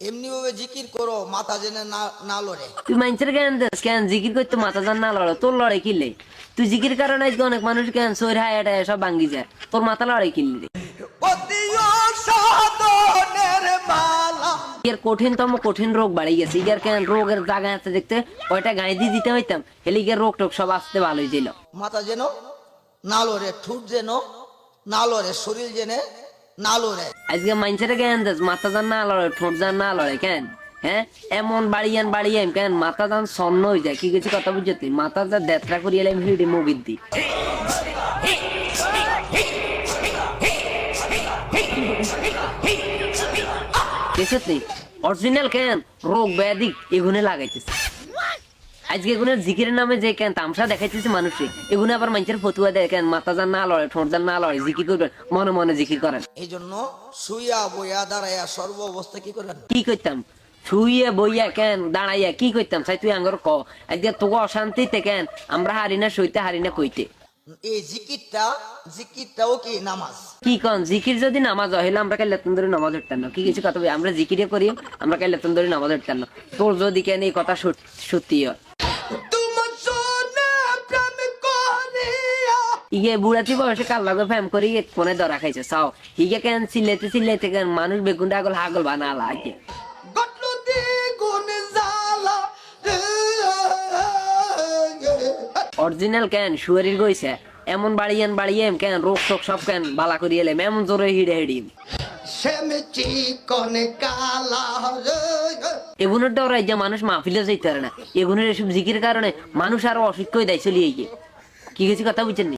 এমনি ভাবে জিকির করো মাথা জেনে না না লড়ে। তুই মানুষের জ্ঞান দেস কেন জিকির করতে মাথা জান না লড়ে তোর লড়ে কিনলে তুই জিকির কারণে আজকে অনেক মানুষ কেন সৈর হায়াটা সব ভাঙ্গি যায় তোর মাথা লড়ে কিনলি রে এর কঠিনতম কঠিন রোগ বাড়ি গেছে ইয়ার কেন রোগের জায়গা আছে দেখতে ওইটা গায়ে দিয়ে দিতে হইতাম হেলে গিয়ে রোগ টোক সব আসতে ভালোই ছিল। মাথা যেন না লড়ে, ঠুট যেন না লড়ে, শরীর জেনে না লড়ে। আজকে মানুষের জ্ঞান দেস মাথা যান না লড়ে ঠোঁট যান না লড়ে কেন হ্যাঁ এমন বাড়িয়ান কেন মাথা যান স্বর্ণ হয়ে যায় কি কিছু কথা বুঝছো তুই মাথা যা দেতরা করিয়ে এলাম হিডি মুগির দি অরিজিনাল কেন রোগ ব্যাধি এগুনে লাগাইতেছে আজকে এগুনের জিকিরের নামে যে কেন তামসা দেখাইতেছে মানুষে এগুনে আবার মানুষের ফতুয়া দেয় কেন মাথা যান না লড়ে ঠোঁট যান না লড়ে জিকির করবেন মনে মনে জিকির করেন। এই জন্য শুইয়া বইয়া দাঁড়াইয়া সর্ব অবস্থা কি করেন কি করতাম শুইয়া বইয়া কেন দাঁড়াইয়া কি করতাম সাই তুই আঙ্গর ক আজকে তোকে অশান্তিতে কেন আমরা হারি না সইতে হারি না কইতে এই জিকিরটাও কি নামাজ? কি কন জিকির যদি নামাজ হইলে আমরা কাল লেতন ধরে নামাজ উঠতাম না কি কিছু কথা আমরা জিকিরে করি আমরা কাল লেতন ধরে নামাজ উঠতাম না তোর যদি কেন এই কথা সত্যি হয় ইয়ে বুড়াতি বয়সে কাল লাগে ফ্যাম করি কোনে ধরা খাইছে চাও হিগে কেন চিল্লাইতে কেন মানুষ বেগুনটা আগল হাগল বানা লাগে অরিজিনাল কেন শুয়ারির গইছে এমন বাড়িয়ান কেন রোগ টোক সব কেন বালা করি এলাম এমন জোরে হিড়ে এগুলোর ডরাই যে মানুষ মাহফিলে যাইতে পারে না এগুলোর এসব জিকির কারণে মানুষ আরো অসুস্থ হয়ে দেয় চলিয়ে গিয়ে কি কিছু কথা বুঝছেন।